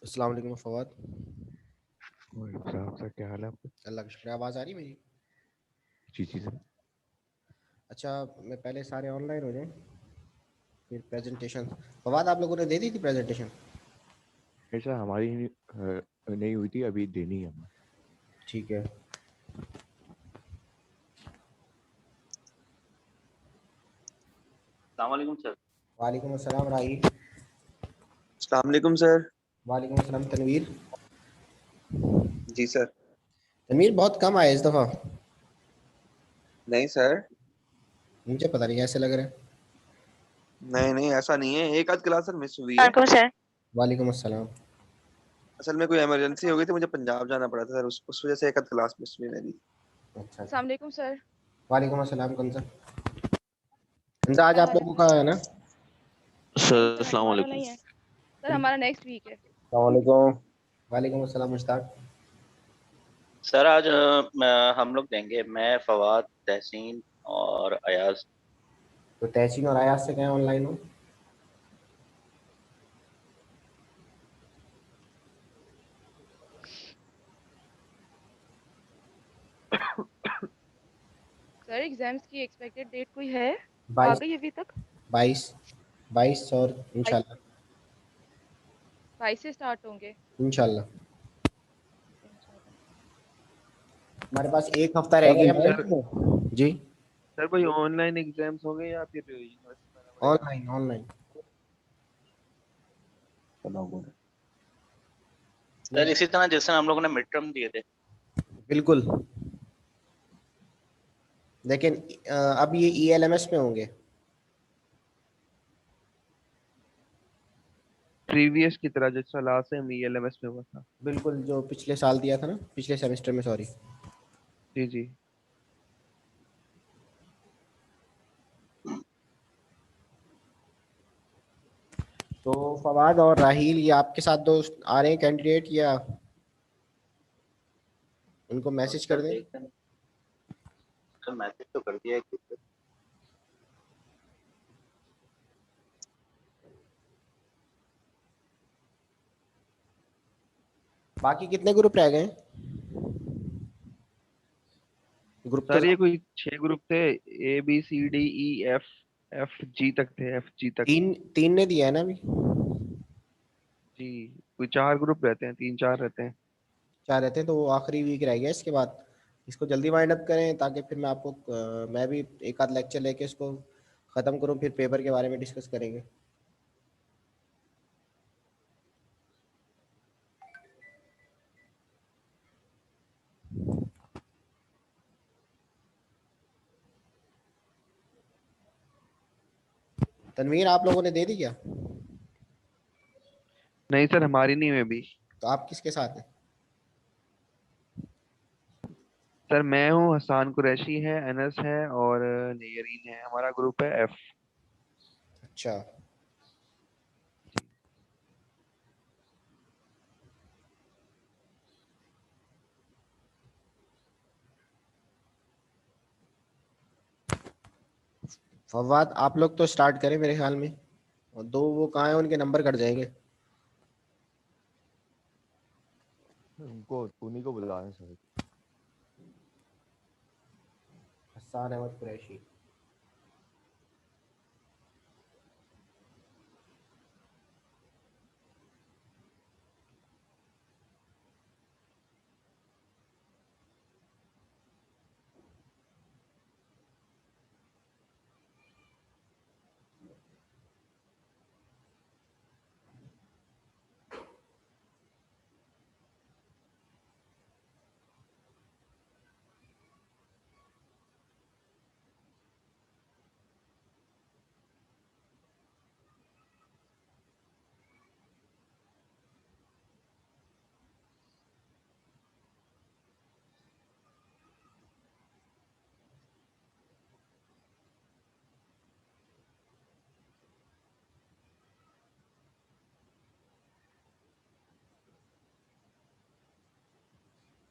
अस्सलाम वालेकुम फवाद। वालेकुम सलाम सर, क्या हाल है आपका? अल्लाह का शुक्र। आवाज़ आ रही मेरी? जी जी सर। अच्छा, मैं पहले सारे ऑनलाइन हो जाएं फिर प्रेजेंटेशन। फवाद, आप लोगों ने दे दी थी प्रेजेंटेशन? ऐसा हमारी नहीं हुई थी, अभी देनी है हमें। ठीक है। अस्सलाम वालेकुम सर। वालेकुम अस्सलाम राही। अस्सलाम वालेकुम सर। वालेकुम अस्सलाम तनवीर। जी सर। तनवीर बहुत कम आए इस दफ़ा। नहीं सर। मुझे पता नहीं ऐसे लग रहा है। नहीं नहीं, ऐसा नहीं है, एक आध क्लास सर मिस हुई है। वालेकुम सर। वालेकुम अस्सलाम। असल में कोई इमरजेंसी हो गई थी, मुझे पंजाब जाना पड़ा था सर, उस वजह से एक आध क्लास मिस हुई मेरी। अच्छा अच्छा। अस्सलाम वालेकुम सर। वालेकुम अस्सलाम कंजा। कंजा, आज क्या आप हाल है लोगों सर? का है ना? नहीं सर सर, अस्सलाम हमारा वालेकुम। नहीं है सर, हमारा नेक्स्ट वीक है। वालेकुम। वालेकुम अस्सलाम मुश्ताक। सर आज हम लोग देंगे, मैं, फवाद, तहसीन और अयाज। तो तहसीन और आयाज से कहें ऑनलाइन हो। सर एग्जाम्स की एक्सपेक्टेड डेट कोई है? आ 22। गई अभी तक? 22। 22 और 22। इंशाल्लाह। 22 से स्टार्ट होंगे इंशाल्लाह। इंशाल्लाह। हमारे पास एक हफ्ता रह सर गया ऑनलाइन मैं। है? जी। सर कोई ऑनलाइन एग्जाम्स होंगे या फिर यूनिवर्सिटी में आना पड़ेगा? Online online. चलो गुड। सर इसी तरह जैसे हम लोगों ने मिड टर्म दिए थे। बिल्कुल। लेकिन अब ये ईएलएमएस में होंगे। प्रीवियस की तरह जैसा लास्ट टाइम ईएलएमएस में हुआ था। बिल्कुल, जो पिछले साल दिया था ना, पिछले सेमेस्टर में, सॉरी। जी जी। तो फवाद और राहील, ये आपके साथ दोस्त आ रहे हैं कैंडिडेट, या उनको मैसेज सर कर दें? देखते हैं। सर मैसेज तो कर दिया है ग्रुप पे। बाकी कितने ग्रुप रह गए हैं? ग्रुप तो सर ये कोई 6 ग्रुप थे। A B C D E F, F G तक थे, एफ जी तक। तीन तीन ने दिया है ना अभी? जी। कोई 4 ग्रुप रहते हैं, 3 4 रहते हैं। चार रहते हैं, तो वो आखिरी वीक रह गया इसके बाद। इसको जल्दी वाइंड अप करें ताकि फिर मैं आपको मैं भी एक आध लेक्चर लेके इसको ख़त्म करूं, फिर पेपर के बारे में डिस्कस करेंगे। तनवीर, आप लोगों ने दे दी क्या? नहीं सर, हमारी नहीं हुई अभी। तो आप किसके साथ हैं? सर मैं हूँ, हसान कुरैशी है, अनस है और नेयरीन है, हमारा ग्रुप है एफ। अच्छा। फवाद, आप लोग तो स्टार्ट करें मेरे ख्याल में। और दो वो कहाँ हैं, उनके नंबर कट जाएंगे। उनको उन्हीं को बुला रहे हैं सर। हसन अहमद कुरैशी।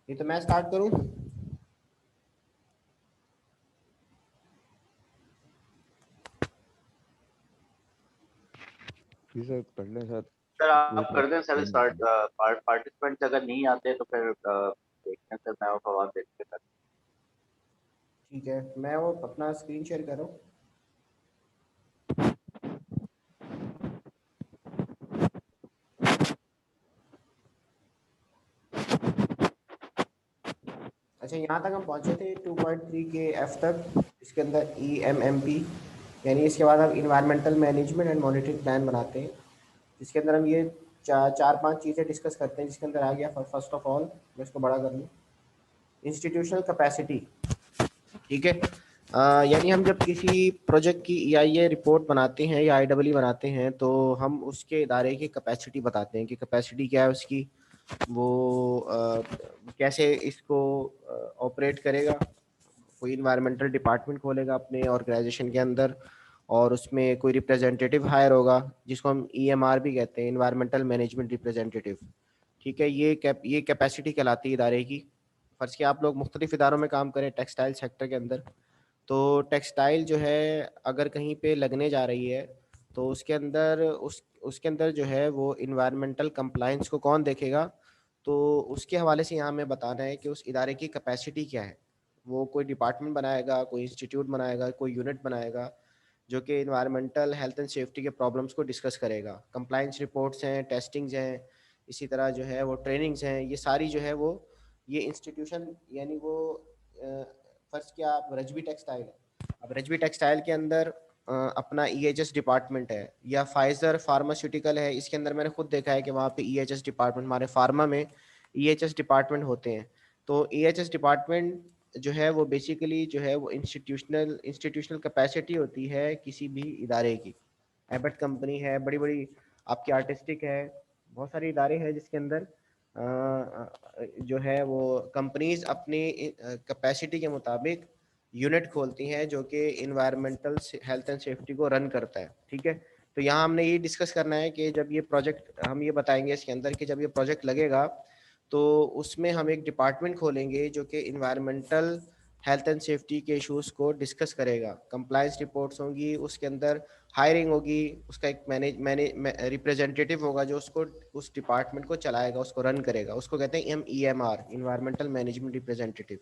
ये तो मैं स्टार्ट करूं? जी सर, कर लें सर। सर वो आप तो कर दें सर टाइम स्टार्ट। लगेगा। पार्टिसिपेंट्स अगर नहीं आते तो फिर देखते हैं सर, मैं और फवाद देखते हैं। ठीक है, मैं वो अपना स्क्रीन शेयर कर रहा हूँ। अच्छा, यहाँ तक हम पहुँचे थे 2.3 के एफ तक, इसके अंदर EMMP, यानी इसके बाद हम environmental management and monitoring plan बनाते हैं, जिसके अंदर हम ये चार पांच चीज़ें डिस्कस करते हैं। जिसके अंदर आ गया फर्स्ट ऑफ ऑल, मैं इसको बड़ा कर लूँ, इंस्टीट्यूशनल कैपेसिटी। ठीक है, यानी हम जब किसी प्रोजेक्ट की EIA रिपोर्ट बनाते हैं या IEE बनाते हैं तो हम उसके इदारे की कैपेसिटी बताते हैं कि कैपेसिटी क्या है उसकी, वो कैसे इसको ऑपरेट करेगा। कोई इन्वायरमेंटल डिपार्टमेंट खोलेगा अपने ऑर्गेनाइजेशन के अंदर और उसमें कोई रिप्रेजेंटेटिव हायर होगा जिसको हम EMR भी कहते हैं, इन्वायरमेंटल मैनेजमेंट रिप्रेजेंटेटिव। ठीक है, ये कैपेसिटी कहलाती है इदारे की। फर्ज किया आप लोग मुख्तलिफ इदारों में काम करें टेक्सटाइल सेक्टर के अंदर, तो टेक्सटाइल जो है अगर कहीं पे लगने जा रही है तो उसके अंदर उसके अंदर जो है वो इन्वायरमेंटल कंप्लायंस को कौन देखेगा, तो उसके हवाले से यहाँ हमें बताना है कि उस इदारे की कैपेसिटी क्या है। वो कोई डिपार्टमेंट बनाएगा, कोई इंस्टीट्यूट बनाएगा, कोई यूनिट बनाएगा जो कि इन्वायरमेंटल हेल्थ एंड सेफ्टी के प्रॉब्लम्स को डिस्कस करेगा। कंप्लायंस रिपोर्ट्स हैं, टेस्टिंग्स हैं, इसी तरह जो है वो ट्रेनिंग्स हैं, ये सारी जो है वो ये इंस्टीट्यूशन, यानी वो फर्स्ट किया आप रजवी टेक्सटाइल है, अब रजवी टेक्सटाइल के अंदर अपना EHS डिपार्टमेंट है, या फाइजर फार्मास्यूटिकल है, इसके अंदर मैंने खुद देखा है कि वहाँ पे EHS डिपार्टमेंट, हमारे फार्मा में EHS डिपार्टमेंट होते हैं। तो EHS डिपार्टमेंट जो है वो बेसिकली जो है वो इंस्टीट्यूशनल कैपेसिटी होती है किसी भी इदारे की। एबट कंपनी है, बड़ी बड़ी आपकी आर्टिस्टिक है, बहुत सारे इदारे हैं जिसके अंदर जो है वो कंपनीज अपनी कैपेसिटी के मुताबिक यूनिट खोलती हैं जो कि इन्वायरमेंटल हेल्थ एंड सेफ्टी को रन करता है। ठीक है, तो यहाँ हमने ये डिस्कस करना है कि जब ये प्रोजेक्ट, हम ये बताएंगे इसके अंदर कि जब ये प्रोजेक्ट लगेगा तो उसमें हम एक डिपार्टमेंट खोलेंगे जो कि इन्वायरमेंटल हेल्थ एंड सेफ्टी के इश्यूज़ को डिस्कस करेगा। कंप्लायंस रिपोर्ट्स होंगी, उसके अंदर हायरिंग होगी, उसका एक रिप्रेजेंटेटिव होगा जो उसको उस डिपार्टमेंट को चलाएगा, उसको रन करेगा, उसको कहते हैं EMR, इन्वायरमेंटल मैनेजमेंट रिप्रेजेंटेटिव।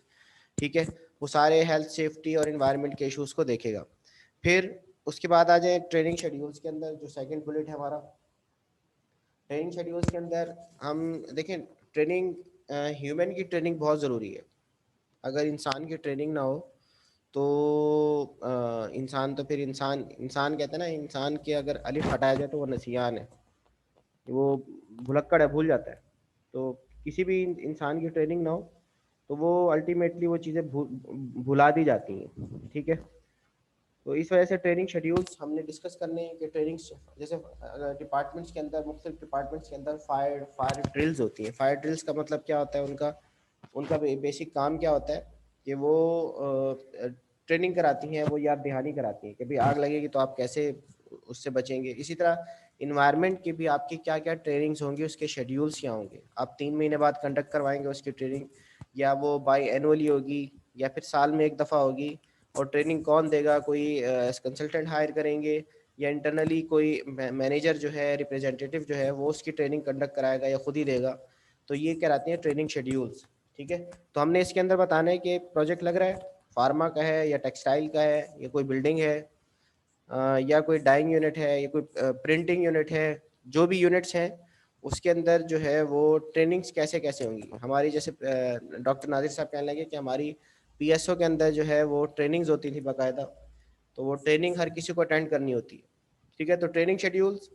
ठीक है, वो सारे हेल्थ सेफ्टी और इन्वायरमेंट के इश्यूज़ को देखेगा। फिर उसके बाद आ जाए ट्रेनिंग शेड्यूल्स के अंदर, जो सेकंड बुलेट है हमारा। ट्रेनिंग शेड्यूल्स के अंदर हम देखें, ट्रेनिंग ह्यूमन की ट्रेनिंग बहुत ज़रूरी है। अगर इंसान की ट्रेनिंग ना हो तो इंसान तो फिर इंसान कहते हैं ना, इंसान के अगर अलिफ हटाया जाए तो वो नसियान है, वो भुलक्कड़ है, भूल जाता है। तो किसी भी इंसान की ट्रेनिंग ना हो तो वो अल्टीमेटली वो चीज़ें भुला दी जाती हैं। ठीक है, तो इस वजह से ट्रेनिंग शेड्यूल्स हमने डिस्कस करने हैं कि ट्रेनिंग जैसे डिपार्टमेंट्स के अंदर, मुख्तलिफ डिपार्टमेंट्स के अंदर फायर ड्रिल्स होती हैं। फायर ड्रिल्स का मतलब क्या होता है, उनका उनका बेसिक काम क्या होता है कि वो ट्रेनिंग कराती हैं, वो याद दहानी कराती हैं कि भाई आग लगेगी तो आप कैसे उससे बचेंगे। इसी तरह इन्वायरमेंट की भी आपकी क्या क्या ट्रेनिंग्स होंगी, उसके शेड्यूल्स क्या होंगे। आप 3 महीने बाद कंडक्ट करवाएंगे उसकी ट्रेनिंग, या वो बाई एनुअली होगी, या फिर साल में एक दफ़ा होगी। और ट्रेनिंग कौन देगा, कोई कंसल्टेंट हायर करेंगे या इंटरनली कोई मैनेजर जो है, रिप्रेजेंटेटिव जो है वो उसकी ट्रेनिंग कंडक्ट कराएगा या खुद ही देगा। तो ये कहलाती हैं ट्रेनिंग शेड्यूल्स। ठीक है, तो हमने इसके अंदर बताना है कि प्रोजेक्ट लग रहा है, फार्मा का है या टेक्सटाइल का है या कोई बिल्डिंग है, या कोई डाइंग यूनिट है या कोई प्रिंटिंग यूनिट है, जो भी यूनिट्स हैं उसके अंदर जो है वो ट्रेनिंग्स कैसे कैसे होंगी हमारी। जैसे डॉक्टर नाजिर साहब कहने लगे कि हमारी PSO के अंदर जो है वो ट्रेनिंग्स होती थी बाकायदा, तो वो ट्रेनिंग हर किसी को अटेंड करनी होती है। ठीक है, तो ट्रेनिंग शेड्यूल्स,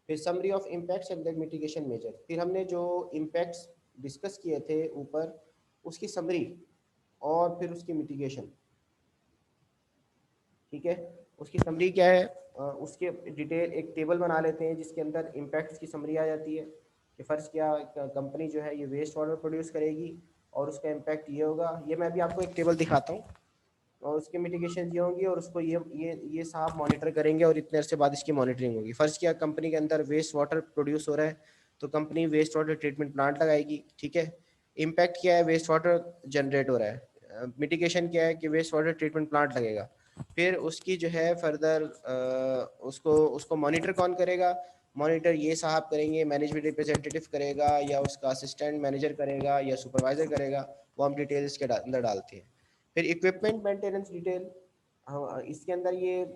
फिर summary of impacts and then mitigation measure. फिर हमने जो इम्पैक्ट्स डिस्कस किए थे ऊपर, उसकी समरी और फिर उसकी मिटिगेशन। ठीक है, उसकी समरी क्या है, उसके डिटेल एक टेबल बना लेते हैं जिसके अंदर इम्पैक्ट्स की समरी आ जाती है कि फ़र्ज़ क्या कंपनी जो है ये वेस्ट वाटर प्रोड्यूस करेगी और उसका इम्पैक्ट ये होगा। ये मैं भी आपको एक टेबल दिखाता हूँ, और उसकी मिटिगेशन ये होंगी, और उसको ये साहब मॉनिटर करेंगे और इतने अरसे बाद इसकी मॉनिटरिंग होगी। फ़र्ज़ किया कंपनी के अंदर वेस्ट वाटर प्रोड्यूस हो रहा है तो company waste water treatment plant लगाएगी। ठीक है, इम्पैक्ट क्या है, वेस्ट वाटर जनरेट हो रहा है, मिटिगेशन क्या है कि वेस्ट वाटर ट्रीटमेंट प्लांट लगेगा। फिर उसकी जो है फर्दर उसको मॉनिटर कौन करेगा, मॉनिटर ये साहब करेंगे, मैनेजमेंट रिप्रेजेंटेटिव करेगा, या उसका असिस्टेंट मैनेजर करेगा, या सुपरवाइजर करेगा, वो हम डिटेल इसके अंदर डालते हैं। फिर इक्विपमेंट मेंटेनेंस डिटेल, हाँ इसके अंदर ये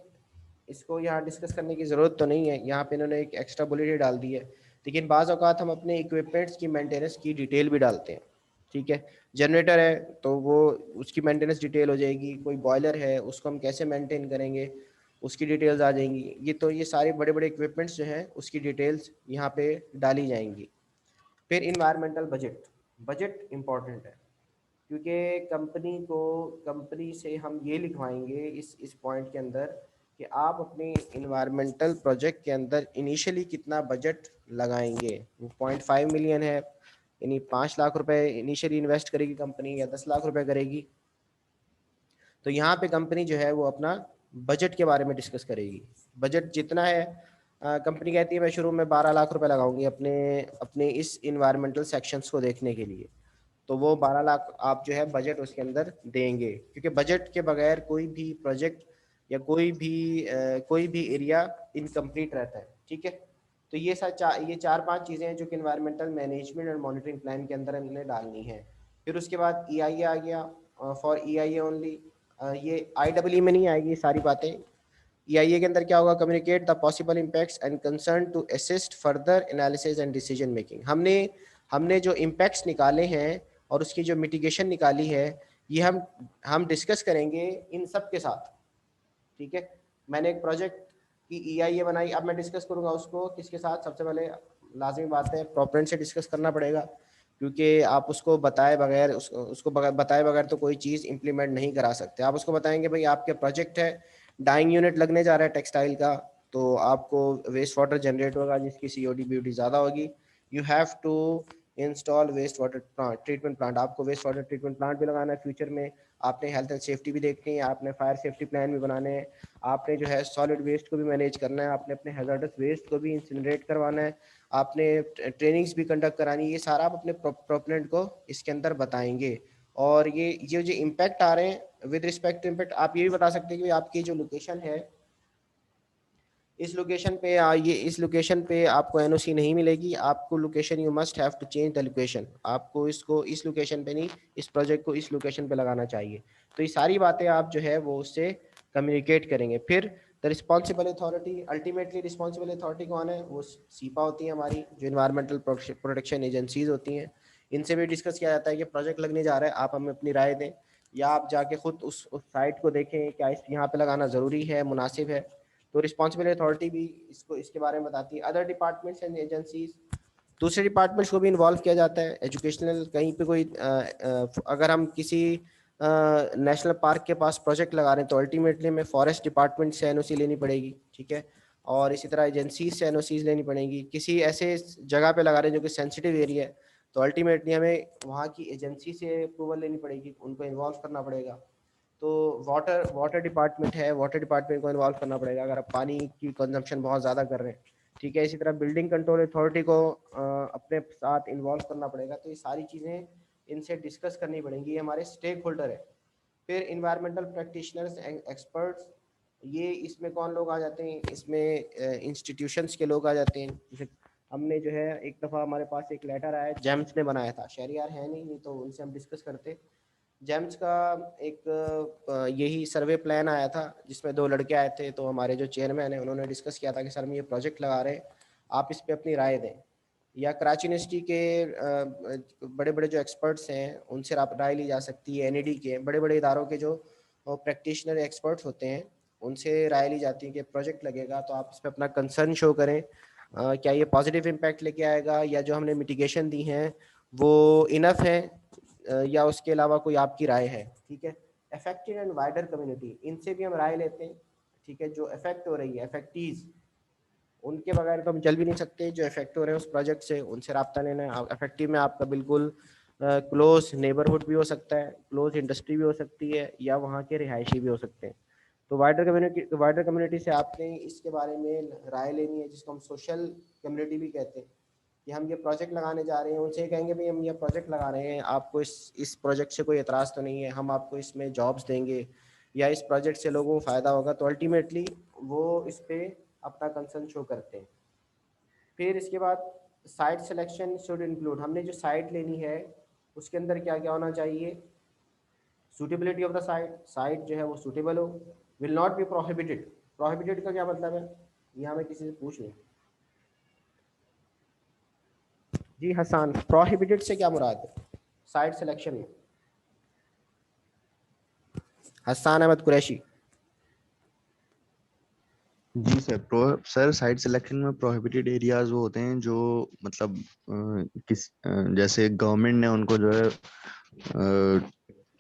इसको यहाँ डिस्कस करने की ज़रूरत तो नहीं है, यहाँ पे इन्होंने एक एक्स्ट्रा बुलेट ही डाल दी है, लेकिन बाज़ औक़ात हम अपने इक्विपमेंट्स की मेंटेनेंस की डिटेल भी डालते हैं। ठीक है, जनरेटर है तो वो उसकी मेंटेनेंस डिटेल हो जाएगी, कोई बॉयलर है उसको हम कैसे मेंटेन करेंगे उसकी डिटेल्स आ जाएंगी। ये सारे बड़े बड़े इक्विपमेंट्स जो हैं उसकी डिटेल्स यहाँ पे डाली जाएंगी। फिर इन्वायरमेंटल बजट, बजट इम्पॉर्टेंट है क्योंकि कंपनी से हम ये लिखवाएंगे इस पॉइंट के अंदर कि आप अपने इन्वायरमेंटल प्रोजेक्ट के अंदर इनिशियली कितना बजट लगाएंगे। 0.5 मिलियन है, यानी 5 लाख रुपए इनिशियली इन्वेस्ट करेगी कंपनी, या 10 लाख रुपए करेगी। तो यहाँ पे कंपनी जो है वो अपना बजट के बारे में डिस्कस करेगी। बजट जितना है, कंपनी कहती है मैं शुरू में 12 लाख रुपए लगाऊंगी अपने इस इन्वायरमेंटल सेक्शंस को देखने के लिए, तो वो 12 लाख आप जो है बजट उसके अंदर देंगे, क्योंकि बजट के बगैर कोई भी प्रोजेक्ट या कोई भी एरिया इनकम्प्लीट रहता है। ठीक है, तो ये 4-5 चीज़ें हैं जो कि इन्वायरमेंटल मैनेजमेंट और मॉनिटरिंग प्लान के अंदर हमने डालनी है। फिर उसके बाद EIA आ गया, फॉर EIA ओनली, ये IEE में नहीं आएगी सारी बातें। EIA के अंदर क्या होगा, communicate the possible impacts and concern to assist further analysis and decision making. हमने जो इम्पैक्ट्स निकाले हैं और उसकी जो मिटिगेशन निकाली है, ये हम डिस्कस करेंगे इन सब के साथ। ठीक है, मैंने एक प्रोजेक्ट की EIA बनाई, अब मैं डिस्कस करूंगा उसको किसके साथ। सबसे पहले लाजमी बात है प्रोपोनेंट से डिस्कस करना पड़ेगा, क्योंकि आप उसको बताए बगैर बताए बगैर तो कोई चीज़ इंप्लीमेंट नहीं करा सकते। आप उसको बताएंगे भाई आपके प्रोजेक्ट है, डाइंग यूनिट लगने जा रहा है टेक्सटाइल का, तो आपको वेस्ट वाटर जनरेट होगा जिसकी COD BOD ज़्यादा होगी। You have to install waste water treatment plant, आपको वेस्ट वाटर ट्रीटमेंट प्लांट भी लगाना है फ्यूचर में। आपने हेल्थ एंड सेफ्टी भी देखनी है, आपने फायर सेफ्टी प्लान भी बनाने हैं, आपने जो है सॉलिड वेस्ट को भी मैनेज करना है, आपने अपने हैजार्डस वेस्ट को भी इंसिनरेट करवाना है, आपने ट्रेनिंग्स भी कंडक्ट करानी है। ये सारा आप अपने प्रोपोनेंट को इसके अंदर बताएंगे। और ये जो इम्पैक्ट आ रहे हैं विद रिस्पेक्ट टू इम्पैक्ट, आप ये भी बता सकते हैं कि आपकी जो लोकेशन है इस लोकेशन पे आपको NOC नहीं मिलेगी, आपको location you must have to change the location, आपको इसको इस लोकेशन पे नहीं, इस प्रोजेक्ट को इस लोकेशन पे लगाना चाहिए। तो ये सारी बातें आप जो है वो उससे कम्युनिकेट करेंगे। फिर the responsible authority, ultimately responsible authority कौन है, वो सीपा होती है हमारी, जो इन्वायरमेंटल प्रोटेक्शन एजेंसीज होती हैं। इनसे भी डिस्कस किया जाता है कि प्रोजेक्ट लगने जा रहा है, आप हमें अपनी राय दें, या आप जाके खुद उस साइट को देखें क्या यहाँ पे लगाना ज़रूरी है, मुनासिब है। तो रिस्पॉन्सिबल अथॉरिटी भी इसके बारे में बताती है। अदर डिपार्टमेंट्स एंड एजेंसीज, दूसरे डिपार्टमेंट्स को भी इन्वॉल्व किया जाता है। एजुकेशनल कहीं पे कोई अगर हम किसी नेशनल पार्क के पास प्रोजेक्ट लगा रहे हैं तो अल्टीमेटली हमें फॉरेस्ट डिपार्टमेंट से NOC लेनी पड़ेगी। ठीक है, और इसी तरह एजेंसीज से NOCs लेनी पड़ेगी। किसी ऐसे जगह पे लगा रहे हैं जो कि सेंसिटिव एरिया है तो अल्टीमेटली हमें वहाँ की एजेंसी से अप्रूवल लेनी पड़ेगी, उनको इन्वॉल्व करना पड़ेगा। तो वाटर डिपार्टमेंट है, वाटर डिपार्टमेंट को इन्वॉल्व करना पड़ेगा अगर आप पानी की कंजम्पशन बहुत ज़्यादा कर रहे हैं। ठीक है, इसी तरह बिल्डिंग कंट्रोल अथॉरिटी को अपने साथ इन्वॉल्व करना पड़ेगा। तो ये सारी चीज़ें इनसे डिस्कस करनी पड़ेंगी, ये हमारे स्टेक होल्डर है। फिर इन्वायरमेंटल प्रैक्टिशनर्स एंड एक्सपर्ट्स, ये इसमें कौन लोग आ जाते हैं, इसमें इंस्टीट्यूशंस के लोग आ जाते हैं। जैसे हमने जो है एक दफ़ा हमारे पास एक लेटर आया, जेम्स ने बनाया था, शहरियार है नहीं तो उनसे हम डिस्कस करते। जेम्स का एक यही सर्वे प्लान आया था जिसमें 2 लड़के आए थे, तो हमारे जो चेयरमैन है उन्होंने डिस्कस किया था कि सर हम ये प्रोजेक्ट लगा रहे हैं, आप इस पे अपनी राय दें। या कराची यूनिवर्सिटी के बड़े बड़े जो एक्सपर्ट्स हैं उनसे आप राय ली जा सकती है। NED के बड़े बड़े इदारों के जो प्रैक्टिशनर एक्सपर्ट्स होते हैं उनसे राय ली जाती है कि प्रोजेक्ट लगेगा तो आप इस पर अपना कंसर्न शो करें, क्या ये पॉजिटिव इम्पैक्ट लेके आएगा, या जो हमने मिटिगेशन दी हैं वो इनफ है, या उसके अलावा कोई आपकी राय है। ठीक है, अफेक्टेड एंड वाइडर कम्युनिटी, इनसे भी हम राय लेते हैं। ठीक है, जो अफेक्ट हो रही है, अफेक्टीज, उनके बगैर तो हम चल भी नहीं सकते। जो इफेक्ट हो रहे हैं उस प्रोजेक्ट से उनसे रब्ता लेना है। इफेक्टिव में आपका बिल्कुल क्लोज नेबरहुड भी हो सकता है, क्लोज इंडस्ट्री भी हो सकती है, या वहाँ के रिहायशी भी हो सकते हैं। तो वाइडर कम्युनिटी से आपने इसके बारे में राय लेनी है, जिसको हम सोशल कम्युनिटी भी कहते हैं, कि हम ये प्रोजेक्ट लगाने जा रहे हैं। उनसे कहेंगे भाई हम ये प्रोजेक्ट लगा रहे हैं, आपको इस प्रोजेक्ट से कोई एतराज़ तो नहीं है, हम आपको इसमें जॉब्स देंगे या इस प्रोजेक्ट से लोगों को फ़ायदा होगा। तो अल्टीमेटली वो इस पर अपना कंसर्न शो करते हैं। फिर इसके बाद साइट सिलेक्शन शुड इंक्लूड, हमने जो साइट लेनी है उसके अंदर क्या क्या होना चाहिए, suitability of the site, site जो है वो सूटेबल हो, will not be prohibited, prohibited का क्या मतलब है, ये हमें किसी से पूछ लें। जी हसन, प्रोहिबिटेड से क्या मुराद है साइट सिलेक्शन में? हसन अहमद कुरैशी। जी सर, सर साइट सिलेक्शन में प्रोहिबिटेड एरियाज वो होते हैं जो मतलब जैसे गवर्नमेंट ने उनको जो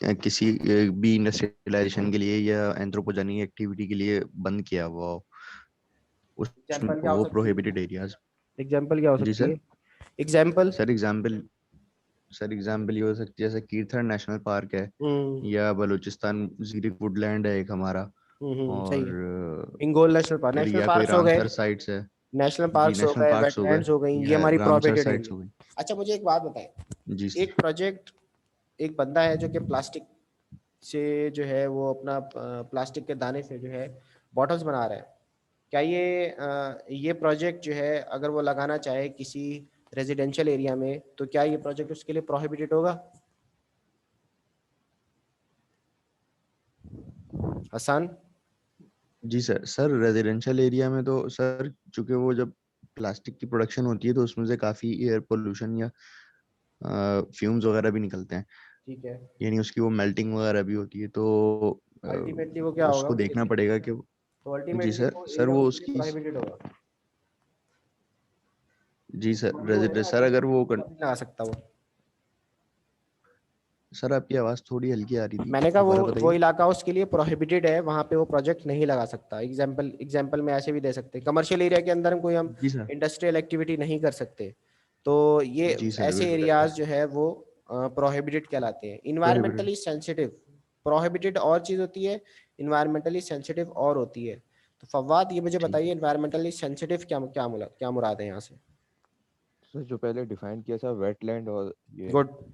है किसी भी इंडस्ट्रियलाइजेशन के लिए या एंथ्रोपोजेनिक एक्टिविटी के लिए बंद किया हुआ हो, एग्जाम्पल क्या हो वो सकती प्रोहिबिटेड है, एरियाज। एग्जाम्पल क्या हो जी सकती सर। है, एग्जाम्पल। सर एग्जाम्पल ये हो सकती है जैसे कीर्थर नेशनल पार्क है, या बलूचिस्तान जीरिक वुडलैंड है एक हमारा, सही और है। हिंगोल नेशनल पार्क, फिर नेशनल या कोई पार्क्स हो गए, रामसर साइट्स है। नेशनल जी पार्क्स हो नेशनल गए, पार्क्स हो गए वेटलैंड्स हो गई, ये या हमारी रामसर प्रोहिबिटेड साइट्स एरिया। हो गई। अच्छा मुझे एक बात बताएं, जी सर। एक प्रोजेक्ट, एक बंदा है जो कि प्लास्टिक से जो है वो अपना प्लास्टिक के दाने से जो है बॉटल्स बना रहा है, क्या ये प्रोजेक्ट जो है अगर वो लगाना चाहे किसी रेजिडेंशियल एरिया में तो क्या ये प्रोजेक्ट उसके लिए प्रोहिबिटेड होगा? हसन। जी सर रेजिडेंशियल एरिया में तो सर चूंकि वो जब प्लास्टिक की प्रोडक्शन होती है तो उसमें से काफी एयर पोल्यूशन या फ्यूम्स वगैरह भी निकलते हैं, ठीक है, यानी उसकी वो मेल्टिंग वगैरह भी होती है, तो अल्टीमेटली वो क्या होगा उसको उसके देखना लिए, पड़ेगा कि तो जी अल्टीमेटली सर वो सर एरिया वो उसके लिए उसकी प्रोहिबिटेड होगा। जी सर ममनू है सर अगर अगर वो नहीं लगा सकता वो। सर आपकी आवाज थोड़ी हल्की आ रही थी, मैंने कहा दोबारा वो बताइए। इलाका उसके लिए प्रोहिबिटेड है, वहां पे वो प्रोजेक्ट नहीं लगा सकता। एग्जाम्पल में ऐसे भी दे सकते हैं, कमर्शियल एरिया के अंदर हम जी सर। इंडस्ट्रियल एक्टिविटी नहीं कर सकते, तो ये जी सर ऐसे बिल्कुल एरियाज जो है वो प्रोहिबिटेड कहलाते हैं। प्रोहिबिटेड। इन्वायरमेंटली सेंसिटिव, प्रोहिबिटेड और चीज होती है, इन्वायरमेंटली सेंसिटिव और होती है। तो फवाद ये मुझे ठीक बताइए है। इन्वायरमेंटली सेंसिटिव क्या मुराद है यहाँ से? सर जो पहले डिफाइन किया था वेटलैंड और ये गुड। और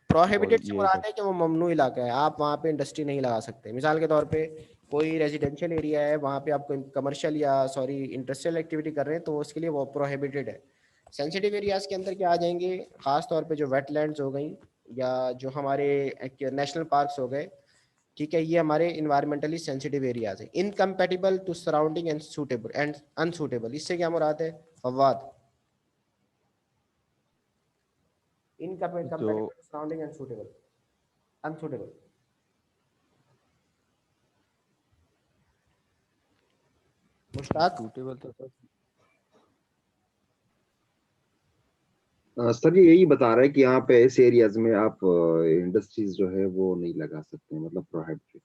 प्रोहिबिटेड से ये मुराद सब। है कि वो ममनू इलाका है, आप वहाँ पे इंडस्ट्री नहीं लगा सकते। मिसाल के तौर पे कोई रेजिडेंशियल एरिया है, वहाँ पे आप कोई कमर्शियल या सॉरी इंडस्ट्रियल एक्टिविटी कर रहे हैं तो उसके लिए वो प्रोहिबिटेड है। सेंसिटिव एरियाज के अंदर क्या आ जाएंगे, खास तौर पे जो वेटलैंड्स हो गई या जो हमारे नेशनल पार्क्स हो गए, ठीक है, ये हमारे इन्वायरमेंटली सेंसिटिव एरियाज है। Incompatible to surrounding and suitable and unsuitable, इससे क्या मुराद है फवाद? जो incompatible to surrounding and suitable, unsuitable. Mushtaq. Suitable था सर। सर ये यही बता रहा है कि यहाँ पे इस एरियाज में आप इंडस्ट्रीज जो है वो नहीं लगा सकते, मतलब प्रोहिबिटेड।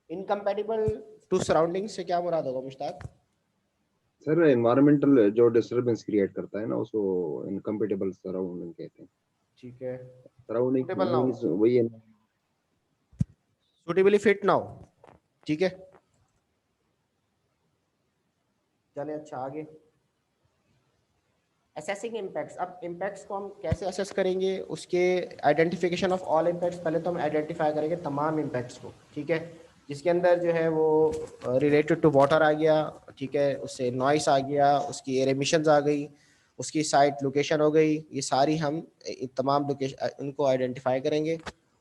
इनकम्पेटिबल टू सराउंडिंग से क्या मुराद होगा मुश्ताक? सर एनवायरमेंटल जो डिस्टरबेंस क्रिएट करता है ना उसको इनकम्पेटिबल सराउंडिंग कहते हैं। ठीक है, सराउंडिंग सूटेबल ना हो, मींस वही है। सूटेबली फिट ना हो, ठीक है। चले अच्छा आगे, असेसिंग इम्पैक्ट्स। अब इम्पैक्ट्स को हम कैसे असेस करेंगे, उसके आइडेंटिफिकेशन ऑफ ऑल इम्पैक्ट्स, पहले तो हम आइडेंटिफाई करेंगे तमाम इम्पैक्ट्स को, ठीक है, जिसके अंदर जो है वो रिलेटेड टू वाटर आ गया, ठीक है, उससे नॉइस आ गया, उसकी एयर एमिशंस आ गई, उसकी साइट लोकेशन हो गई, ये सारी हम तमाम लोकेशन उनको आइडेंटिफाई करेंगे।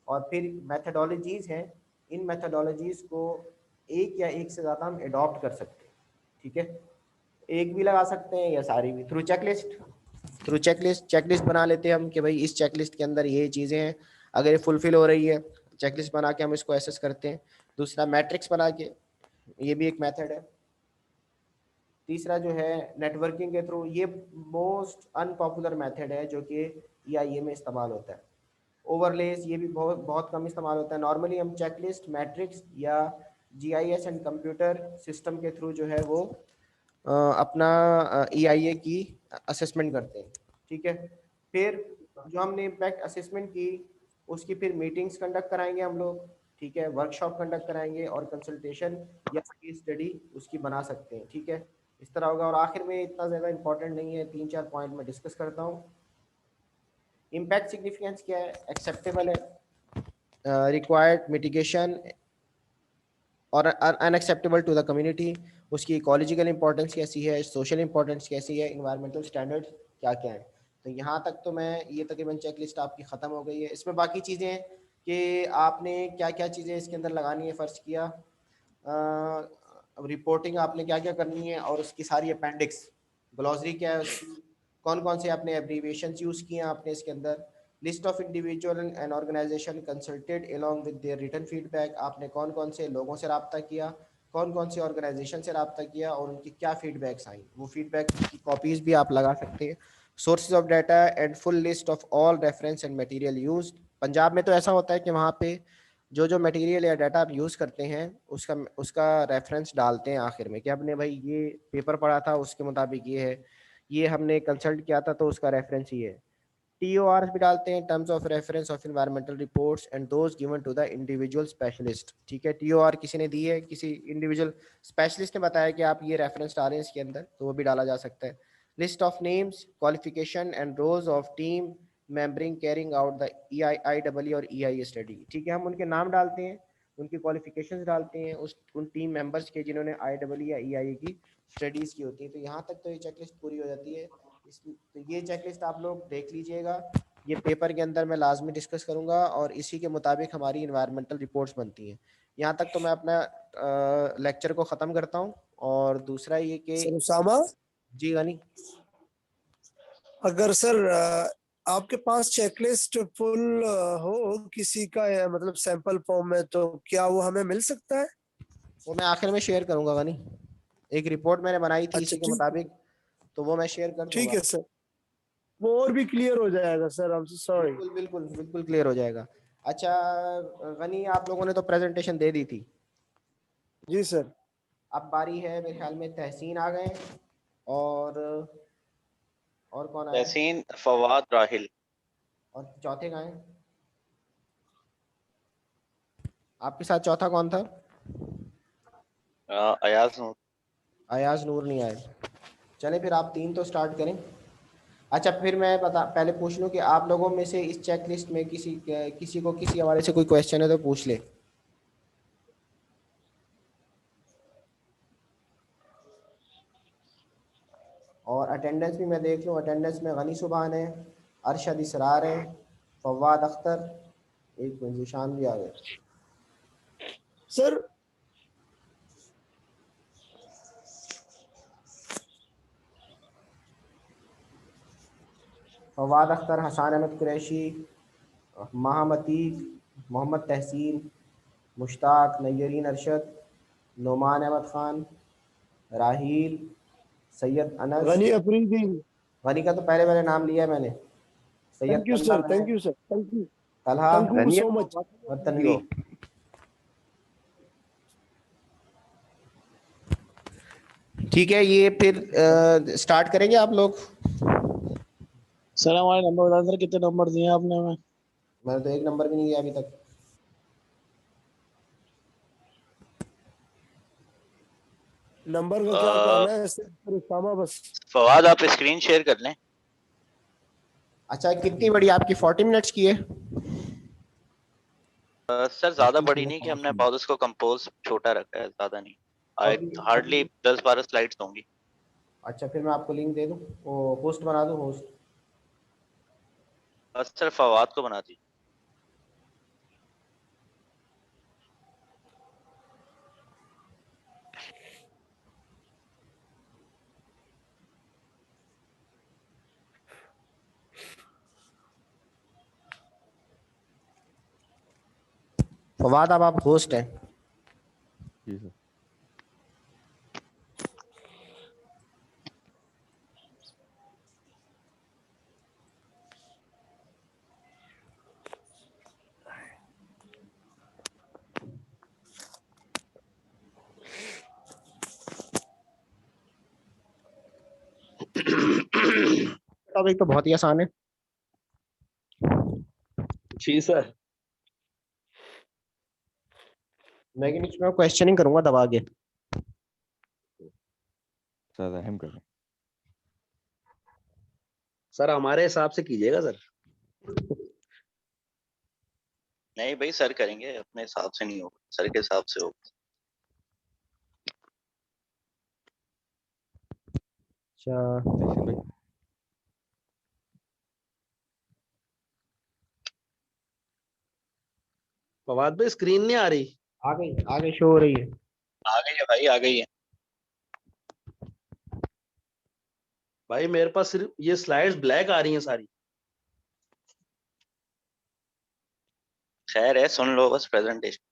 और फिर मैथडोलॉजीज़ हैं, इन मैथडोलॉजीज़ को एक या एक से ज़्यादा हम अडॉप्ट कर सकते हैं, ठीक है, एक भी लगा सकते हैं या सारी भी। चेकलिस्ट बना लेते हैं हम कि भाई इस चेकलिस्ट के अंदर ये चीज़ें हैं, अगर ये फुलफिल हो रही है चेकलिस्ट बना के हम इसको एसेस करते हैं। दूसरा मैट्रिक्स बना के, ये भी एक मेथड है। तीसरा जो है नेटवर्किंग के थ्रू, ये मोस्ट अनपॉपुलर मेथड है जो कि EIA में इस्तेमाल होता है। ओवरलेस ये भी बहुत बहुत कम इस्तेमाल होता है। नॉर्मली हम चेकलिस्ट, मैट्रिक्स या GIS एंड कंप्यूटर सिस्टम के थ्रू जो है वो अपना EIA की असेसमेंट करते हैं, ठीक है। फिर जो हमने इम्पैक्ट असेसमेंट की उसकी फिर मीटिंग्स कंडक्ट कराएंगे हम लोग, ठीक है, वर्कशॉप कंडक्ट कराएंगे और कंसल्टेशन या केस स्टडी उसकी बना सकते हैं, ठीक है, इस तरह होगा। और आखिर में इतना ज़्यादा इंपॉर्टेंट नहीं है, 3-4 पॉइंट में डिस्कस करता हूँ। इम्पैक्ट सिग्निफिकेंस क्या है, एक्सेप्टेबल है, रिक्वायर्ड मिटिगेशन और अनएक्सेप्टेबल टू द कम्युनिटी, उसकी इकोलॉजिकल इंपॉर्टेंस कैसी है, सोशल इंपॉर्टेंस कैसी है, इन्वायरमेंटल स्टैंडर्ड क्या क्या है। तो यहाँ तक तो मैं ये तकरीबन चेक लिस्ट आपकी ख़त्म हो गई है। इसमें बाकी चीज़ें कि आपने क्या क्या चीज़ें इसके अंदर लगानी है, फ़र्ज़ किया रिपोर्टिंग आपने क्या क्या करनी है, और उसकी सारी अपेंडिक्स, ग्लॉसरी क्या है उसकी, कौन कौन से आपने एब्रीविएशंस यूज़ किए हैं आपने इसके अंदर, list of individual and organisation consulted along with their written feedback, आपने कौन कौन से लोगों से रब्ता किया, कौन कौन से ऑर्गेनाइजेशन से रब्ता किया और उनकी क्या फीडबैक्स आई, वो फीडबैक की कॉपीज़ भी आप लगा सकते हैं। Sources of data and full list of all reference and material used. Punjab में तो ऐसा होता है कि वहाँ पे जो जो मटेरियल या डाटा आप यूज़ करते हैं उसका उसका रेफरेंस डालते हैं आखिर में कि आपने भाई ये पेपर पढ़ा था उसके मुताबिक ये है, ये हमने कंसल्ट किया था तो उसका रेफरेंस ये है। TOR भी डालते हैं, terms of reference of environmental reports and those given to the individual specialist. ठीक है, TOR किसी ने दी है, किसी इंडिविजुअल स्पेशलिस्ट ने बताया कि आप ये रेफरेंस डालें इसके अंदर, तो वो भी डाला जा सकता है। List of names, qualification and rose of team membered carrying out the IEEE और EI स्टडी। ठीक है, हम उनके नाम डालते हैं, उनकी क्वालिफिकेशंस डालते हैं, उन टीम मेंबर्स के जिन्होंने IEEE या EI की स्टडीज़ की होती है। तो यहाँ तक तो ये चेकलिस्ट पूरी हो जाती है। तो ये चेकलिस्ट आप लोग देख लीजिएगा, ये पेपर के अंदर मैं लाजमी डिस्कस करूँगा और इसी के मुताबिक हमारी इन्वायरमेंटल रिपोर्ट्स बनती हैं। यहाँ तक तो मैं अपना लेक्चर को ख़त्म करता हूँ। और दूसरा ये कि सर उसामा, जी गनी, अगर सर आपके पास चेकलिस्ट फुल हो किसी का, या मतलब सैंपल फॉर्म में, तो क्या वो हमें मिल सकता है? वो मैं आखिर में शेयर करूँगा गनी, एक रिपोर्ट मैंने बनाई थी अच्छा इसी के ठीक, मुताबिक, तो वो मैं शेयर कर ठीक दूंगा। है सर, वो और भी क्लियर हो जाएगा सर। I am sorry. बिल्कुल बिल्कुल बिल्कुल क्लियर हो जाएगा। अच्छा गनी, आप लोगों ने तो प्रेजेंटेशन दे दी थी, जी सर। अब बारी है मेरे ख्याल में तहसीन आ गए, और कौन आया, तहसीन, फवाद, राहिल। और चौथे कहाँ हैं? आपके साथ चौथा कौन था? अयाज नूर। अयाज नूर नहीं आए। चले फिर आप तीन तो स्टार्ट करें। अच्छा फिर मैं पहले पूछ लूँ कि आप लोगों में से इस चेक लिस्ट में किसी को किसी हवाले से कोई क्वेश्चन है तो पूछ ले। और अटेंडेंस भी मैं देख लूँ। अटेंडेंस में गनी सुबहान है, अरशद इसरार है, फवाद अख्तर, एक मिनट जिशान भी आ गए। सर फवाद अख्तर, हसान अहमद कुरैशी, महामतीक, मोहम्मद तहसीन, मुश्ताक, नय्यरीन अरशद, नोमान अहमद ख़ान, राहील, सैयद अनस। गनी अफरीदी। गनी का तो पहले मैंने नाम लिया है मैंने। Syed thank you Talha sir, है, thank you sir, thank you, Talha thank you so much. और तनवी। ठीक है, ये फिर स्टार्ट करेंगे आप लोग। सर हमारे नंबर बता सर, कितने नंबर दिए आपने हमें? मैंने तो एक नंबर भी नहीं दिया अभी तक। नंबर का क्या कहना है सर उसामा? बस फवाद आप स्क्रीन शेयर कर लें। अच्छा कितनी बड़ी आपकी 40 मिनट्स की है? सर ज्यादा बड़ी नहीं कि हमने बहुत उसको कंपोज छोटा रखा है, ज्यादा नहीं। हार्डली 10-12 स्लाइड्स होंगी। अच्छा फिर मैं आपको लिंक दे दूं, वो होस्ट बना दूं, होस्ट। सर फवाद को बना दी। फवाद अब आप होस्ट हैं। जी सर। टॉपिक तो बहुत ही आसान है। जी सर। लेकिन इसमें क्वेश्चनिंग करूंगा दबा के। सर रहम करें। सर हमारे हिसाब से कीजिएगा सर। नहीं भाई, सर करेंगे, अपने हिसाब से नहीं होगा, सर के हिसाब से होगा। अच्छा तहसीन भाई फवाद भाई स्क्रीन नहीं आ रही। आ गई शो हो रही है। आ गई है भाई, आ गई है। भाई मेरे पास सिर्फ ये स्लाइड्स ब्लैक आ रही हैं सारी। खैर है, सुन लो बस प्रेजेंटेशन।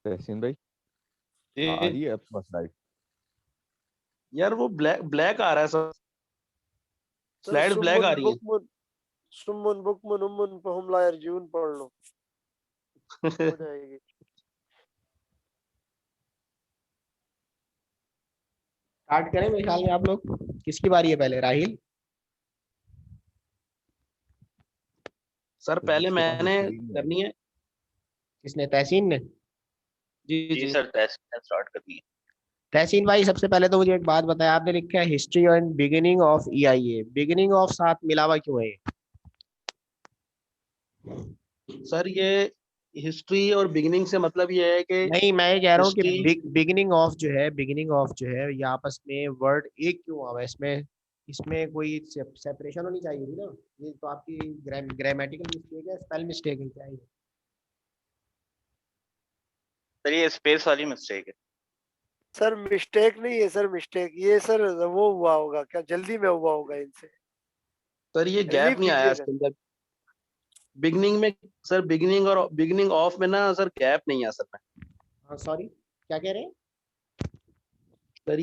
तहसीन भाई आ जी रही है अब बस लाइट। यार वो ब्लैक ब्लैक आ रहा है सब, सर स्लाइड्स ब्लैक आ सुम्मुन रही बुकमुन सुम्मुन बुकमुन उम्मुन फहुम ला यरजून पढ़ लो, हो हैं। जाएगी। स्टार्ट करें मेरे ख्याल में आप लोग। किसकी बारी है पहले, राहिल? सर तो पहले जिसके पास मैंने स्क्रीन है करनी है। किसने, तहसीन ने? जी जी जी सर, तहसीन ने स्टार्ट करनी है। तहसीन भाई सबसे पहले तो मुझे एक बात बताया, आपने लिखा है history and beginning of EIA, beginning of साथ मिलावा क्यों है ये? सर ये हिस्ट्री और बिगिनिंग से मतलब ये है कि नहीं, मैं ये कह रहा हूँ कि हिस्ट्री। बिगिनिंग ऑफ जो है, बिगिनिंग ऑफ जो है, ये आपस में वर्ड एक क्यों हुआ है इसमें? इसमें कोई सेपरेशन होनी चाहिए थी ना। ये तो आपकी ग्रामेटिकल मिस्टेक है, स्पेल मिस्टेक है, क्या है ये? सर ये स्पेस वाली मिस्टेक है। सर मिस्टेक नहीं है सर, मिस्टेक ये सर वो हुआ होगा, क्या जल्दी में हुआ होगा इनसे, सर ये गैप रिलीव नहीं आया कीजिएगा। इसके अंदर बिगनिंग में। सर बिगनिंग और बिगनिंग ऑफ में ना सर गैप नहीं है सर में। हाँ सॉरी, क्या कह रहे हैं? सर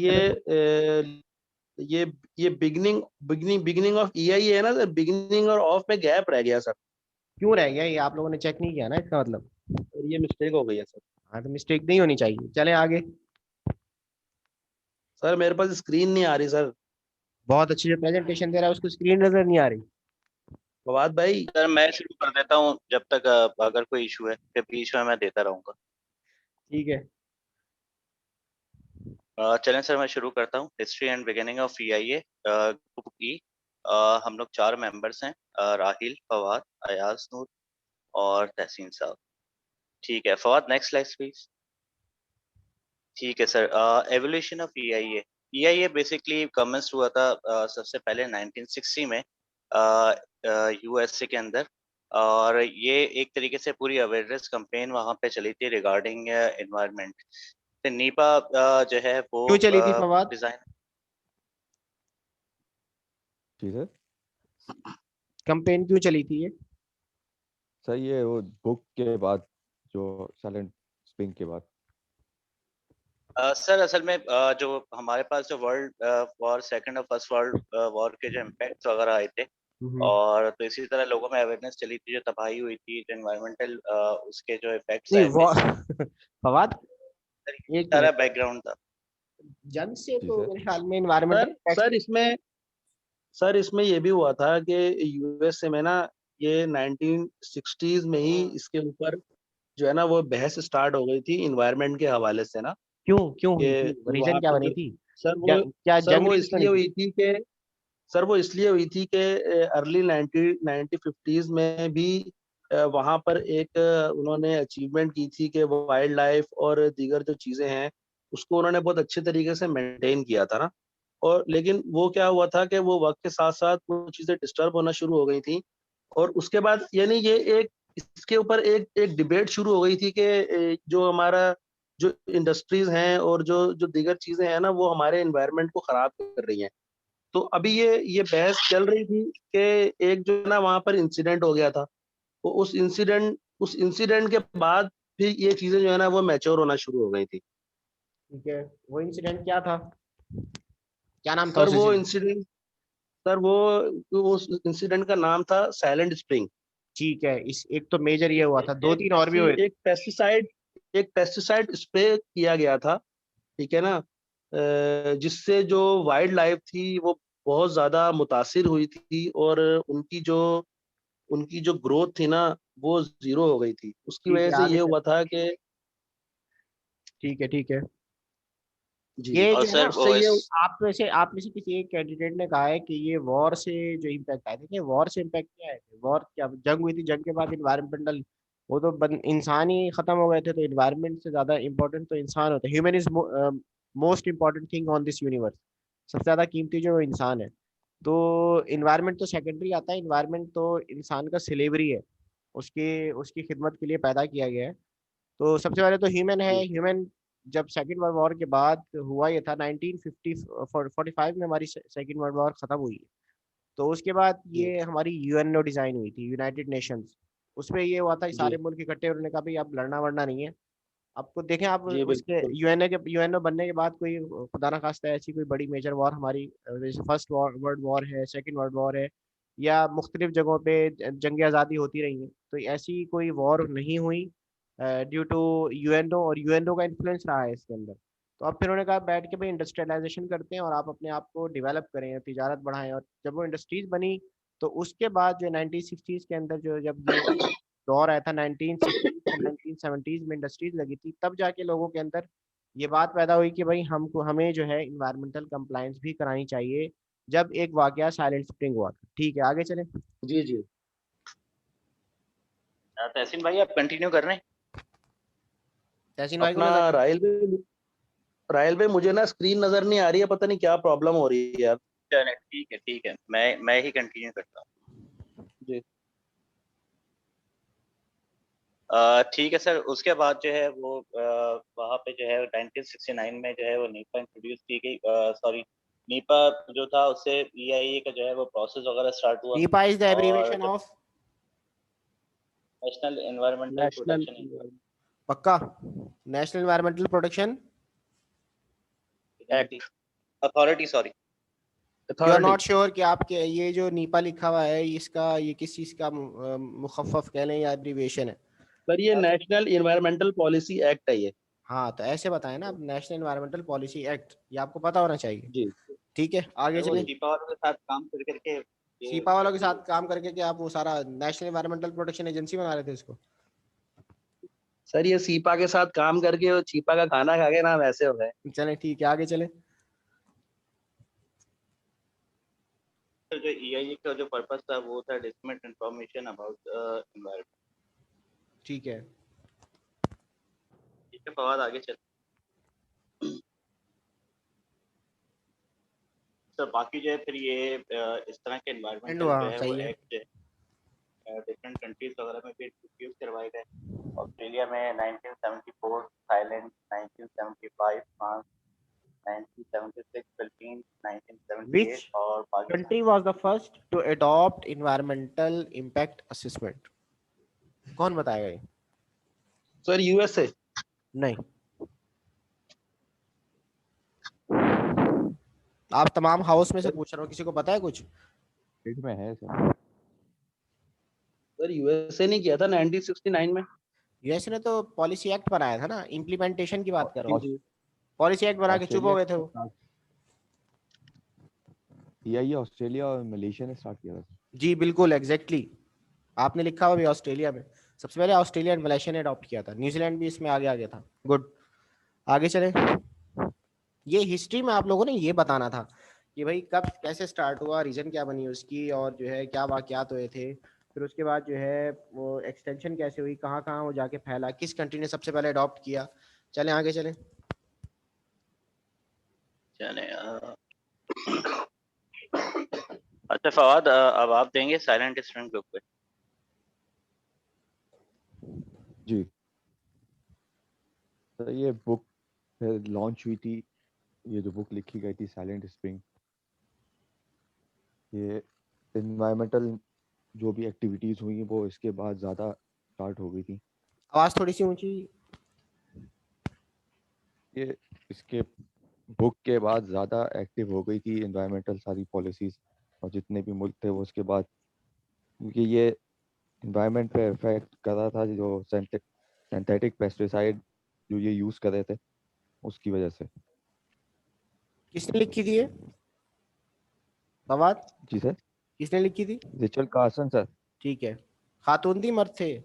ये ये beginning beginning beginning of EI है ना सर, बिगनिंग और ऑफ में गैप रह गया सर। क्यों रह गया ये, आप लोगों ने चेक नहीं किया ना इसका मतलब? और ये मिस्टेक हो गई है सर। हाँ तो मिस्टेक नहीं होनी चाहिए, चले आगे। सर मेरे पास स्क्रीन नहीं आ रही सर। बहुत अच्छी जो प्रेजेंटेशन दे रहा है उसको स्क्रीन नजर नहीं आ रही। फवाद भाई सर मैं शुरू कर देता हूँ, जब तक अगर कोई इशू है फिर बीच में मैं देता रहूंगा। ठीक है। चलें सर, मैं शुरू करता हूँ। History and beginning of EIA group ई। हम लोग 4 मेंबर्स हैं, राहिल, फवाद, अयाज नूर और तहसीन साहब। ठीक है फवाद, नेक्स्ट स्लाइड प्लीज। ठीक है sir, evolution of EIA. EIA basically commence हुआ था सबसे पहले 1960 में यूएसए के अंदर। और ये एक तरीके से पूरी अवेयरनेस कैंपेन वहाँ पे चली थी रिगार्डिंग एनवायरनमेंट। तो नीपा जो है वो क्यों चली थी फवाद? डिजाइन। जी सर। कैंपेन क्यों चली थी ये? सर ये वो बुक के बाद, जो साइलेंट स्प्रिंग के बाद। सर असल में जो हमारे पास जो वर्ल्ड वॉर, सेकंड और फर्स्ट वर्ल्ड वॉर के जो इम्पैक्ट्स वगैरह आए थे, और तो इसी तरह लोगों में अवेयरनेस चली थी, जो तबाही हुई थी, जो एनवायरमेंटल उसके जो इफेक्ट्स नहीं आए वो थे। फवाद सर, ये एक सारा मिनट, बैकग्राउंड था। जंग से जी तो सर। मेरे ख्याल में सर इन्वायरमेंटल। सर इसमें ये भी हुआ था कि यूएसए में ना ये 1960s में ही इसके ऊपर जो है ना वो बहस स्टार्ट हो गई थी इनवायरनमेंट के हवाले से ना। क्यों क्यों हुई कि थी, रीजन वहाँ क्या पे बनी जो थी? सर वो क्या सर जंग वो रिलीज इसलिए होनी थी? हुई थी कि सर वो इसलिए हुई थी कि अर्ली 1950s में भी वहाँ पर एक उन्होंने अचीवमेंट की थी कि वाइल्ड लाइफ और दीगर जो चीज़ें हैं उसको उन्होंने बहुत अच्छे तरीके से मेंटेन किया था ना। और लेकिन वो क्या हुआ था कि वो वक्त के साथ साथ वो चीज़ें डिस्टर्ब होना शुरू हो गई थी। और उसके बाद यानी ये एक इसके ऊपर एक एक डिबेट शुरू हो गई थी कि जो हमारा जो इंडस्ट्रीज हैं और जो जो दीगर चीज़ें हैं ना वो हमारे एनवायरनमेंट को ख़राब कर रही हैं। तो अभी ये बहस चल रही थी कि एक जो है ना वहाँ पर इंसिडेंट हो गया था। तो उस इंसिडेंट के बाद फिर ये चीजें जो है ना वो मैच्योर होना शुरू हो गई थी। ठीक है, वो इंसिडेंट क्या था, क्या नाम था सर उस वो इंसिडेंट? इंसिडेंट सर वो उस इंसिडेंट का नाम था साइलेंट स्प्रिंग। ठीक है, इस एक तो मेजर ये हुआ था, दो तीन और भी हुए थे। एक पेस्टिसाइड स्प्रे किया गया था, ठीक है ना। जिससे जो वाइल्ड लाइफ थी वो बहुत ज्यादा मुतासिर हुई थी और उनकी जो ग्रोथ थी ना वो जीरो हो गई थी। उसकी ठीक वजह है, से आगे ये चल। हुआ था कि ठीक है ठीक है। जी ये और जो है ना, सर उससे वो ये आप में से किसी एक कैंडिडेट ने कहा है कि ये वॉर से जो इम्पैक्ट आए थे, वॉर से इम्पैक्ट क्या है? वॉर क्या, जंग हुई थी, जंग के बाद इन्वायरमेंटल वो तो इंसान ही खत्म हो गए थे, तो इन्वायरमेंट से ज्यादा इम्पोर्टेंट तो इंसान होता है। Human is most important thing on this universe. सबसे ज्यादा कीमती जो इंसान है। तो इन्वायरमेंट तो सेकेंडरी आता है। इन्वायरमेंट तो इंसान का स्लेवरी है, उसकी उसकी खिदमत के लिए पैदा किया गया है। तो सबसे पहले तो ह्यूमन है। ह्यूमन जब सेकेंड वर्ल्ड वॉर के बाद हुआ, ये था 1945 में हमारी सेकेंड वर्ल्ड वॉर खत्म हुई। तो उसके बाद जी ये हमारी यूएनओ डिजाइन हुई थी, यूनाइटेड नेशंस। उसमें ये हुआ था, जी सारे मुल्क इकट्ठे, उन्होंने कहा भाई अब लड़ना वड़ना नहीं है। आपको देखें आप जी उसके बिल्कुल। यूएनओ बनने के बाद कोई खुदा ना खास्ता ऐसी कोई बड़ी मेजर वॉर हमारी, जैसे फर्स्ट वर्ल्ड वॉर है, सेकंड वर्ल्ड वॉर है, या मुख्तलिफ जगहों पे जंग आज़ादी होती रही है, तो ऐसी कोई वॉर नहीं हुई ड्यू टू यूएनओ। और यूएनओ का इन्फ्लुएंस रहा है इसके अंदर। तो अब फिर उन्होंने कहा बैठ के भाई इंडस्ट्रियलाइजेशन करते हैं और आप अपने आप को डेवलप करें, तिजारत बढ़ाएं। और जब वो इंडस्ट्रीज बनी, तो उसके बाद जो 1960s के अंदर जो जब ये दौर आया था 1960 और 1970s में इंडस्ट्रीज लगी थी, तब जाके लोगों के अंदर ये बात पैदा हुई कि भाई हमको हमें जो है इन्वायरमेंटल कंप्लायंस भी करानी चाहिए। जब एक वाकया साइलेंट स्प्रिंग हुआ था। ठीक है, आगे चलें। जी जी तहसीन भाई आप कंटिन्यू कर रहे हैं? तहसीन भाई को अपना नजर राहिल भाई मुझे ना स्क्रीन नजर नहीं आ रही है, पता नहीं क्या प्रॉब्लम हो रही है यार। चले ठीक है, मैं ही कंटिन्यू करता हूँ। जी ठीक है सर। उसके बाद जो है वो वहाँ पे जो है 1969 में जो है वो नीपा इंट्रोड्यूस की गई। सॉरी, नीपा जो था उससे EIA का जो है वो प्रोसेस वगैरह स्टार्ट हुआ। नीपा इज द और abbreviation of national environmental national protection पक्का national environmental protection act authority, sorry. You are authority. Not sure कि आपके ये जो नीपा लिखा हुआ है, इसका ये किस चीज का मुखफ़फ़ कह लें या एब्रीविएशन है? सर ये नेशनल इन्वायरमेंटल पॉलिसी एक्ट है ये। हाँ, तो ऐसे बताएं ना, नेशनल एनवायरमेंटल पॉलिसी एक्ट, ये आपको पता होना चाहिए। जी ठीक है, आगे सर वो चलें। सीपा वालों के साथ काम कर करके ये सीपा वालों के साथ काम करके क्या आप वो सारा नेशनल एनवायरमेंटल प्रोटेक्शन एजेंसी बना रहे थे इसको? सर ये सीपा के साथ काम करके और चीपा का खाना खा के ना वैसे हो गए। चलें ठीक है, आगे चलें। तो जो EIA का जो पर्पस था वो था डिसमिट इंफॉर्मेशन अबाउट एनवायरमेंट। ठीक है, ठीक है फवाद, आगे चल। सर बाकी जो है फिर ये इस तरह के एंड एनवायरमेंटल हुआ, जो है वो सही है। एक्ट डिफरेंट कंट्रीज वगैरह में भी इंट्रोड्यूस करवाए गए। ऑस्ट्रेलिया में 1974, थाईलैंड 1975, फ्रांस 1976, फिलीपींस 1978 विच और Pakistan. Country was the first to adopt environmental impact assessment? कौन बताएगा ये? Sir USA। नहीं, आप तमाम हाउस में से पूछ रहे हो, किसी को पता है कुछ? डेट में है सर। सर USA ने किया था 1969 में। यूएस ने तो पॉलिसी एक्ट बनाया था ना, इम्प्लीमेंटेशन की बात कर रहा जी हूँ। जी पॉलिसी एक्ट बना के चुप हो गए थे वो। EIA ऑस्ट्रेलिया और मलेशिया ने स्टार्ट किया था। जी बिल्कुल, एग्जैक्टली आपने लिखा हुआ भी ऑस्ट्रेलिया में। सबसे पहले ऑस्ट्रेलिया एंड मलेशिया ने अडॉप्ट किया था, न्यूजीलैंड भी इसमें आगे आ गया था। गुड, आगे चले। ये हिस्ट्री में आप लोगों ने ये बताना था कि भाई कब कैसे स्टार्ट हुआ, रीजन क्या बनी उसकी, और जो है क्या वाकयात हुए थे। फिर उसके बाद जो है वो एक्सटेंशन कैसे हुई, कहाँ कहाँ वो जाके फैला, किस कंट्री ने सबसे पहले अडॉप्ट किया। चलें आगे चलें। चले अच्छा फवाद, अब आप देंगे साइलेंट स्प्रिंग के ऊपर। जी तो ये बुक फिर लॉन्च हुई थी। ये जो बुक लिखी गई थी साइलेंट स्प्रिंग, ये इन्वायरमेंटल जो भी एक्टिविटीज हुई वो इसके बाद ज़्यादा स्टार्ट हो गई थी। आवाज़ थोड़ी सी ऊंची। ये इसके बुक के बाद ज़्यादा एक्टिव हो गई थी इन्वायरमेंटल सारी पॉलिसीज, और जितने भी मुल्क थे वो उसके बाद, क्योंकि ये इन्वायरमेंट पे इफेक्ट कर रहा था, जो सिंथेटिक पेस्टिसाइड जो ये यूज़ कर रहे थे उसकी वजह से। किसने लिखी थी ये फवाद? जी सर, किसने लिखी थी? Richard Carson sir. ठीक है, खातून थी मर्द थे?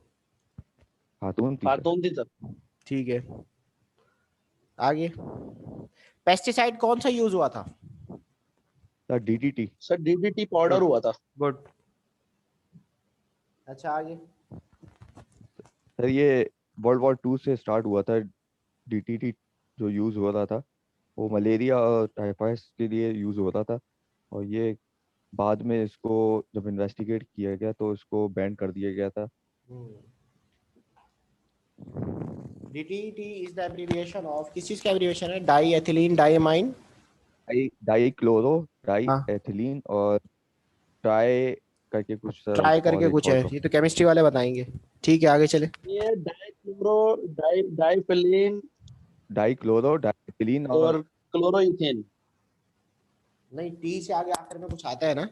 खातून थी सर। खातून थी सर। ठीक है, आगे। पेस्टिसाइड कौन सा यूज हुआ था? Sir DDT। Sir DDT powder हुआ था। गुड, अच्छा आगे। सर ये वर्ल्ड वॉर 2 से स्टार्ट हुआ था। डीटीटी जो यूज़ हो रहा था वो मलेरिया और टाइफाइड के लिए यूज़ होता था, और ये बाद में इसको जब इन्वेस्टिगेट किया गया तो इसको बैन कर दिया गया था। DDT is the abbreviation of, किस चीज का एब्रिविएशन है? Di ethylene diamine, di chloro di हाँ एथिलीन और ट्राई करके कुछ सर ट्राई और करके एक कुछ और है, ये तो केमिस्ट्री वाले बताएंगे। ठीक है आगे चले। ये डाइफिलीन डाई क्लोरो डाई एथिलीन और और क्लोरोइथेन। नहीं, टी से आगे आखिर में कुछ आता है ना,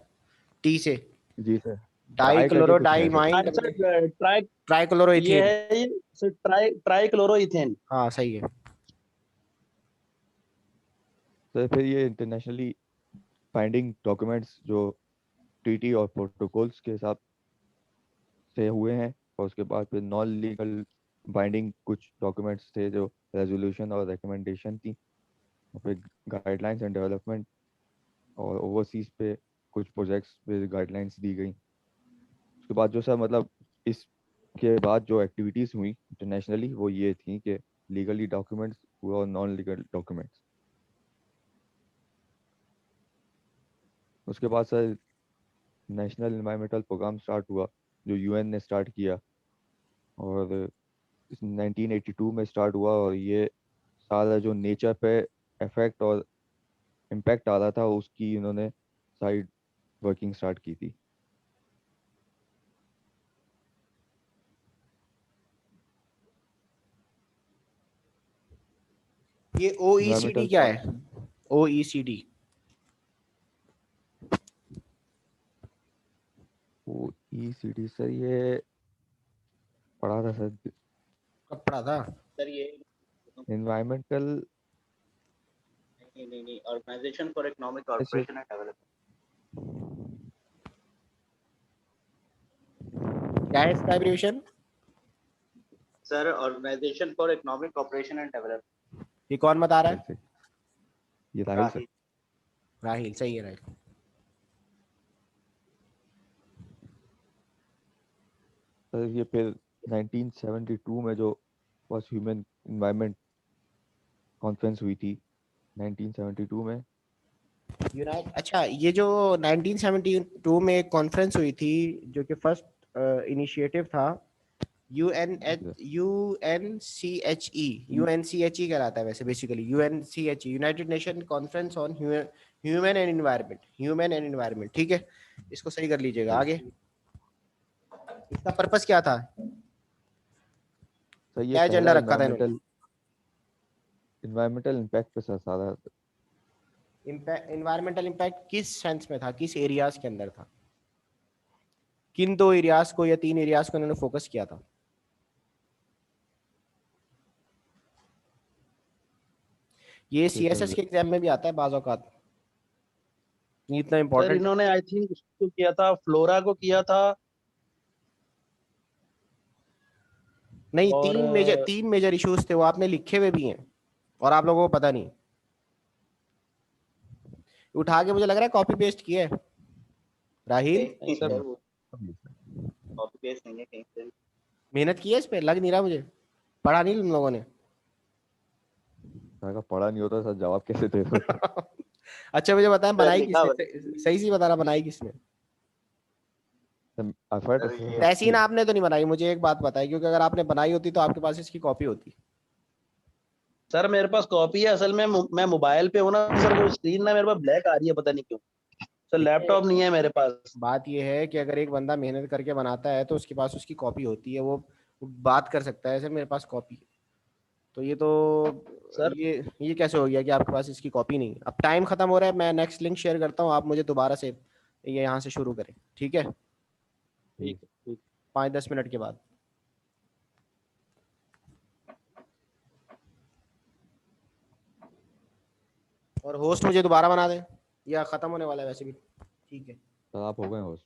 टी से। जी सर डाई ट्राई करके क्लोरो कुछ है सर। डाइमाइन सर ट्राई ये ट्राइक्लोरोइथेन। है ये सर ट्राइक्लोरोइथेन। हाँ सही है। तो फिर ये इंटरनेशनली बाइंडिंग डॉक्यूमेंट्स जो ट्रीटी और प्रोटोकॉल्स के हिसाब से हुए हैं, और उसके बाद फिर नॉन लीगल बाइंडिंग कुछ डॉक्यूमेंट्स थे जो रेजोल्यूशन और रिकमेंडेशन थी, और फिर गाइडलाइंस एंड डेवलपमेंट और ओवरसीज पे कुछ प्रोजेक्ट्स पे गाइडलाइंस दी गई। उसके बाद जो सर मतलब इसके बाद जो एक्टिविटीज़ हुई इंटरनेशनली वो ये थी कि लीगली डॉक्यूमेंट्स हुआ और नॉन लीगल डॉक्यूमेंट्स। उसके बाद sir national environmental programme start हुआ जो यूएन ने स्टार्ट किया, और 1982 में स्टार्ट हुआ, और ये सारा जो नेचर पे इफेक्ट और इम्पैक्ट आ रहा था उसकी इन्होंने साइड वर्किंग स्टार्ट की थी। ये OECD क्या है? OECD OECD सर ये पढ़ा था सर, कब पढ़ा था? सर ये एनवायरमेंटल नहीं organisation for economic corporation and development. क्या है इसका abbreviation? Sir organisation for economic corporation and development. ये कौन बता रहा है? ये राहिल सर। राहिल, सही है राहिल। सर ये फिर 1972 में जो फर्स्ट ह्यूमन एनवायरनमेंट कॉन्फ्रेंस हुई थी 1972 में। अच्छा, ये जो 1972 में एक कॉन्फ्रेंस हुई थी जो कि फर्स्ट इनिशिएटिव था, UNCHE कहलाता है वैसे basically. UNCHE United nation conference on human and environment. ठीक है, इसको सही कर लीजिएगा। आगे इसका पर्पस क्या था? सर ये क्या एजेंडा पहला रखा था इन्होंने? इन्वायरमेंटल इम्पैक्ट पे सर सारा। इन्वायरमेंटल इम्पैक्ट किस सेंस में था, किस एरियाज के अंदर था? किन 2 एरियाज को या 3 एरियाज को उन्होंने फोकस किया था? ये CSS के एग्जाम में भी आता है बाज़ औक़ात, इतना सर इम्पोर्टेंट। इन्होंने आई थिंक उसको किया था, फ्लोरा को किया था। नहीं, और 3 मेजर इश्यूज थे, वो आपने लिखे हुए भी हैं और आप लोगों को पता नहीं। उठा के मुझे लग रहा है कॉपी पेस्ट किया है राहिल। सर वो कॉपी पेस्ट नहीं है कहीं से। मेहनत की है इस पे, लग नहीं रहा मुझे। पढ़ा नहीं तुम लोगों ने? अगर पढ़ा नहीं होता सर जवाब कैसे दे दो। अच्छा मुझे बताएं, बनाई लिखा किसने? सही से बताना, बनाई किसने? तहसीन आपने तो नहीं बनाई, मुझे एक बात बताई, क्योंकि अगर आपने बनाई होती तो आपके पास इसकी कॉपी होती। सर मेरे पास कॉपी है, असल में मैं मोबाइल पे हूँ ना सर, वो स्क्रीन ना मेरे पास ब्लैक आ रही है, पता नहीं क्यों। सर लैपटॉप नहीं है मेरे पास। बात ये है कि अगर एक बंदा मेहनत करके बनाता है तो उसके पास उसकी कॉपी होती है, वो बात कर सकता है सर मेरे पास कॉपी है। तो ये तो सर ये कैसे हो गया कि आपके पास इसकी कॉपी नहीं है? अब टाइम खत्म हो रहा है, मैं नेक्स्ट लिंक शेयर करता हूँ, आप मुझे दोबारा से ये यहाँ से शुरू करें, ठीक है? ठीक है। 5-10 मिनट के बाद। और होस्ट मुझे दोबारा बना दें या खत्म होने वाला है वैसे भी? ठीक है सर आप हो गए होस्ट।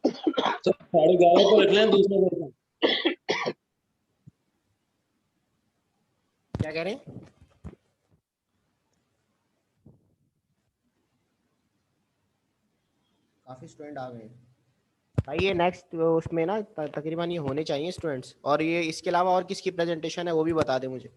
सर 11:30 को रख लें दूसरे को। क्या कह रहे हैं? काफी स्टूडेंट आ गए हैं। भाई ये नेक्स्ट उसमें ना तकरीबन ये होने चाहिए स्टूडेंट्स, और ये इसके अलावा और किसकी प्रेजेंटेशन है वो भी बता दे मुझे।